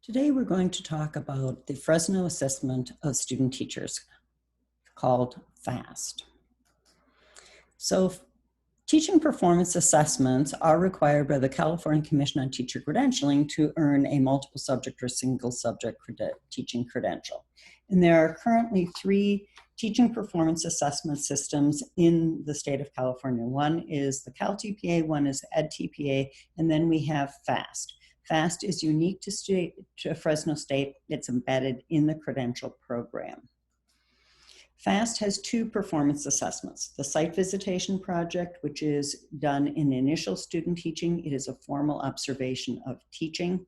Today we're going to talk about the Fresno Assessment of Student Teachers, called FAST. So teaching performance assessments are required by the California Commission on Teacher Credentialing to earn a multiple subject or single subject teaching credential. And there are currently 3 teaching performance assessment systems in the state of California. One is the Cal TPA, one is Ed TPA, and then we have FAST. FAST is unique to Fresno State. It's embedded in the credential program. FAST has 2 performance assessments. The site visitation project, which is done in initial student teaching. It is a formal observation of teaching.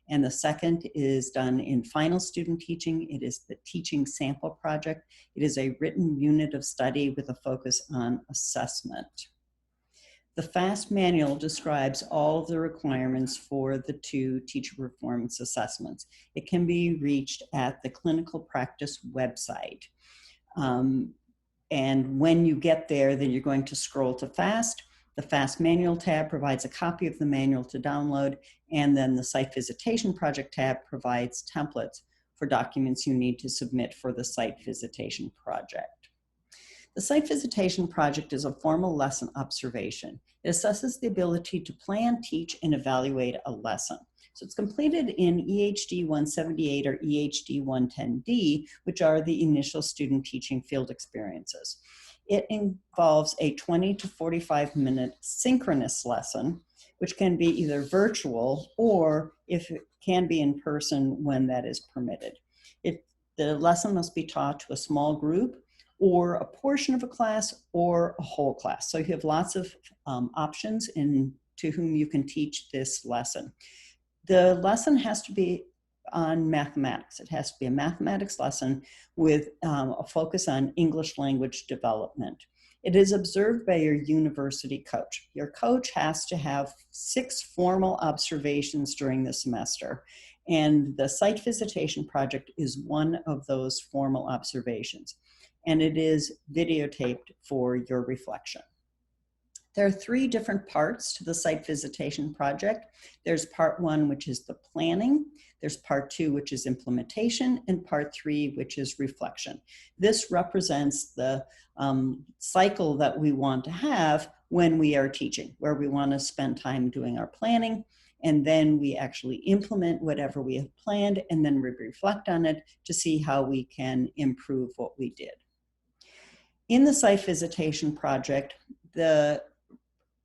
And the second is done in final student teaching. It is the teaching sample project. It is a written unit of study with a focus on assessment. The FAST manual describes all of the requirements for the 2 teacher performance assessments. It can be reached at the clinical practice website. And when you get there, then you're going to scroll to FAST. The FAST manual tab provides a copy of the manual to download, and then the site visitation project tab provides templates for documents you need to submit for the site visitation project. The site visitation project is a formal lesson observation. It assesses the ability to plan, teach, and evaluate a lesson. So it's completed in EHD 178 or EHD 110D, which are the initial student teaching field experiences. It involves a 20 to 45 minute synchronous lesson, which can be either virtual or if it can be in person when that is permitted. The lesson must be taught to a small group or a portion of a class or a whole class. So you have lots of options to whom you can teach this lesson. The lesson has to be on mathematics. It has to be a mathematics lesson with a focus on English language development. It is observed by your university coach. Your coach has to have 6 formal observations during the semester, and the site visitation project is one of those formal observations, and it is videotaped for your reflection. There are 3 different parts to the site visitation project. There's part 1, which is the planning. There's part 2, which is implementation, and part 3, which is reflection. This represents the cycle that we want to have when we are teaching, where we want to spend time doing our planning, and then we actually implement whatever we have planned, and then we reflect on it to see how we can improve what we did. In the site visitation project, the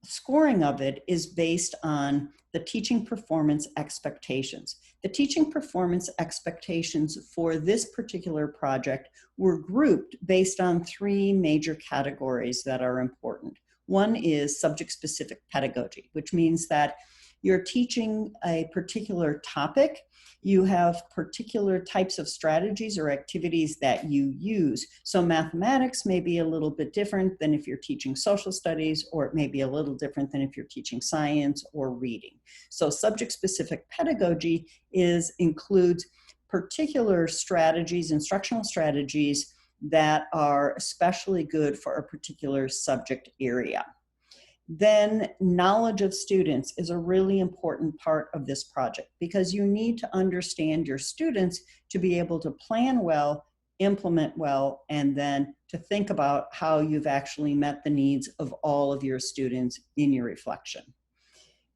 scoring of it is based on the teaching performance expectations. The teaching performance expectations for this particular project were grouped based on 3 major categories that are important. One is subject-specific pedagogy, which means that you're teaching a particular topic. You have particular types of strategies or activities that you use. So mathematics may be a little bit different than if you're teaching social studies, or it may be a little different than if you're teaching science or reading. So subject-specific pedagogy includes particular strategies, instructional strategies that are especially good for a particular subject area. Then knowledge of students is a really important part of this project, because you need to understand your students to be able to plan well, implement well, and then to think about how you've actually met the needs of all of your students in your reflection.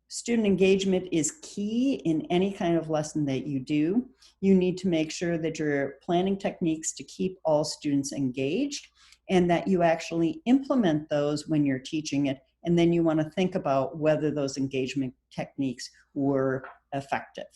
Student engagement is key in any kind of lesson that you do. You need to make sure that you're planning techniques to keep all students engaged, and that you actually implement those when you're teaching it. And then you want to think about whether those engagement techniques were effective.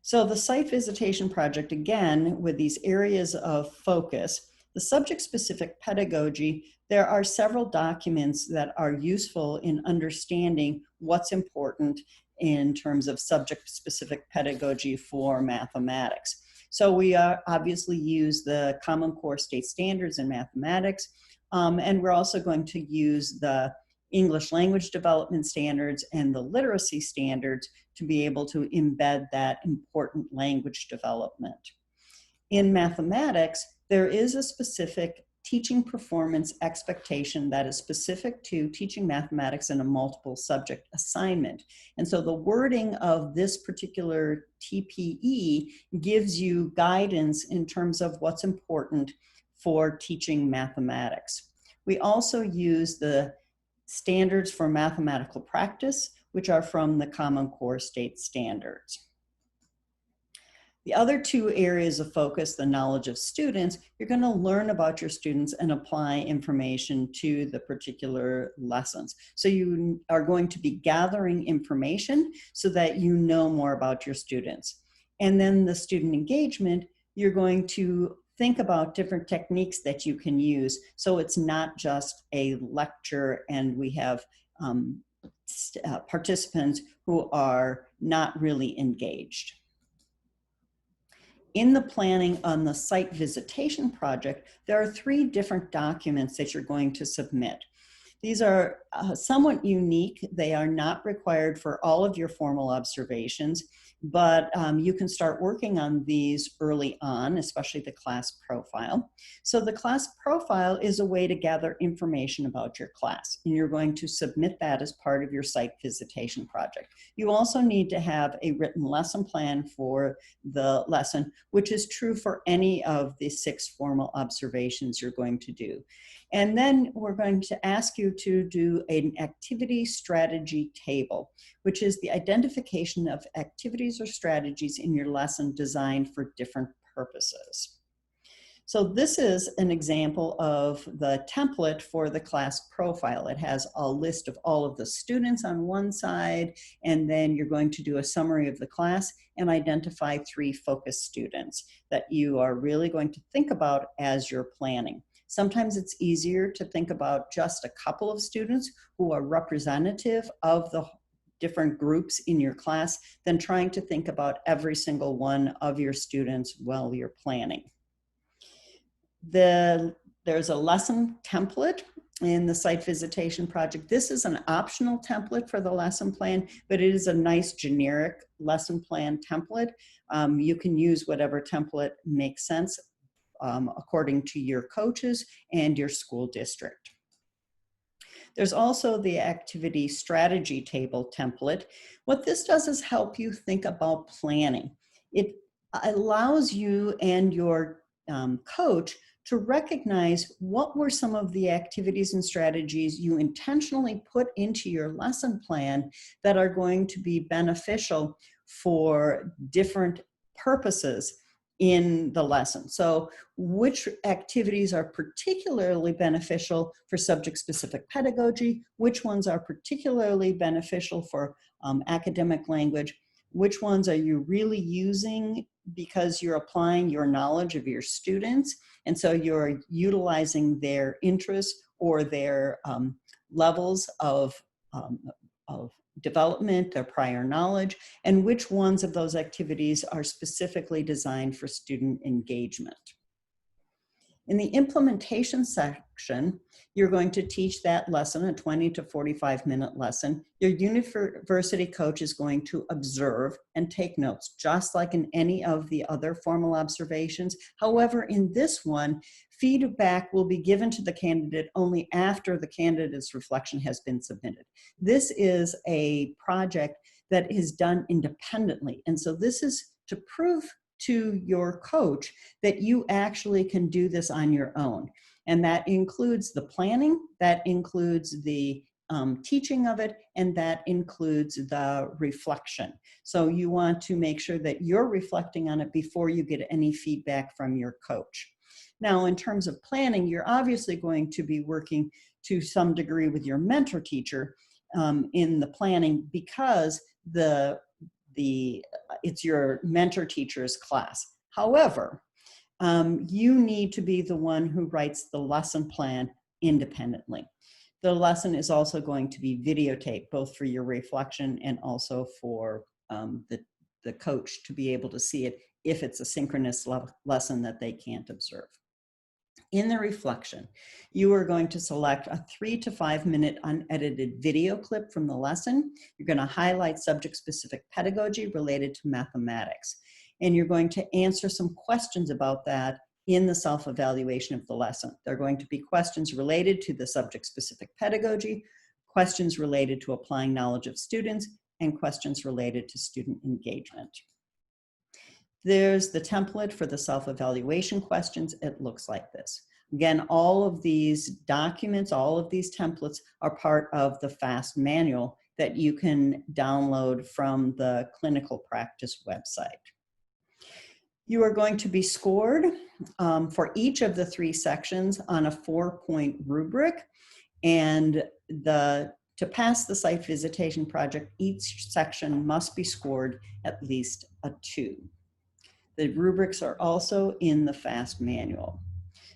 So the site visitation project, again, with these areas of focus, the subject-specific pedagogy, there are several documents that are useful in understanding what's important in terms of subject-specific pedagogy for mathematics. So we obviously use the Common Core State Standards in mathematics, and we're also going to use the English language development standards and the literacy standards to be able to embed that important language development. In mathematics, there is a specific teaching performance expectation that is specific to teaching mathematics in a multiple subject assignment. And so the wording of this particular TPE gives you guidance in terms of what's important for teaching mathematics. We also use the standards for mathematical practice, which are from the Common Core State Standards. The other two areas of focus, the knowledge of students, you're going to learn about your students and apply information to the particular lessons. So you are going to be gathering information so that you know more about your students. And then the student engagement, you're going to think about different techniques that you can use. So it's not just a lecture and we have participants who are not really engaged. In the planning on the site visitation project, there are 3 different documents that you're going to submit. These are somewhat unique. They are not required for all of your formal observations, but you can start working on these early on, especially the class profile. So the class profile is a way to gather information about your class, and you're going to submit that as part of your site visitation project. You also need to have a written lesson plan for the lesson, which is true for any of the 6 formal observations you're going to do. And then we're going to ask you to do an activity strategy table, which is the identification of activities or strategies in your lesson designed for different purposes. So this is an example of the template for the class profile. It has a list of all of the students on one side, and then you're going to do a summary of the class and identify 3 focus students that you are really going to think about as you're planning. Sometimes it's easier to think about just a couple of students who are representative of the different groups in your class than trying to think about every single one of your students while you're planning. There's a lesson template in the site visitation project. This is an optional template for the lesson plan, but it is a nice generic lesson plan template. You can use whatever template makes sense according to your coaches and your school district. There's also the activity strategy table template. What this does is help you think about planning. It allows you and your coach to recognize what were some of the activities and strategies you intentionally put into your lesson plan that are going to be beneficial for different purposes in the lesson. So which activities are particularly beneficial for subject-specific pedagogy, which ones are particularly beneficial for academic language, which ones are you really using because you're applying your knowledge of your students, and so you're utilizing their interests or their levels of development or prior knowledge, and which ones of those activities are specifically designed for student engagement. In the implementation section, you're going to teach that lesson, a 20 to 45-minute lesson. Your university coach is going to observe and take notes, just like in any of the other formal observations. However, in this one, feedback will be given to the candidate only after the candidate's reflection has been submitted. This is a project that is done independently, and so this is to prove to your coach that you actually can do this on your own. And that includes the planning, that includes the teaching of it, and that includes the reflection. So you want to make sure that you're reflecting on it before you get any feedback from your coach. Now, in terms of planning, you're obviously going to be working to some degree with your mentor teacher in the planning, because it's your mentor teacher's class. However, you need to be the one who writes the lesson plan independently. The lesson is also going to be videotaped, both for your reflection and also for the coach to be able to see it if it's a synchronous lesson that they can't observe. In the reflection, you are going to select a 3 to 5 minute unedited video clip from the lesson. You're going to highlight subject-specific pedagogy related to mathematics. And you're going to answer some questions about that in the self-evaluation of the lesson. There are going to be questions related to the subject-specific pedagogy, questions related to applying knowledge of students, and questions related to student engagement. There's the template for the self-evaluation questions. It looks like this. Again, all of these documents, all of these templates are part of the FAST manual that you can download from the clinical practice website. You are going to be scored for each of the 3 sections on a 4-point rubric, and to pass the site visitation project, each section must be scored at least a 2. The rubrics are also in the FAST manual.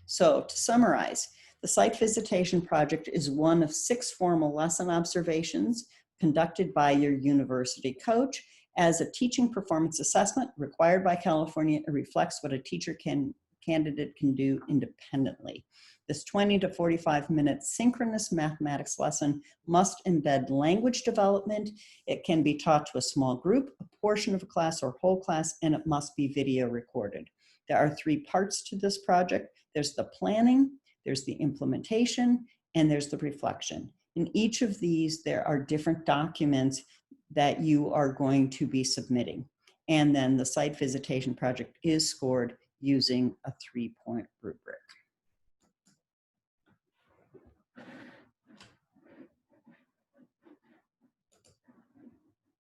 So to summarize, the site visitation project is one of 6 formal lesson observations conducted by your university coach. As a teaching performance assessment required by California, it reflects what a teacher candidate can do independently. This 20 to 45-minute synchronous mathematics lesson must embed language development. It can be taught to a small group, a portion of a class, or whole class, and it must be video recorded. There are 3 parts to this project. There's the planning, there's the implementation, and there's the reflection. In each of these, there are different documents that you are going to be submitting. And then the site visitation project is scored using a 3-point rubric.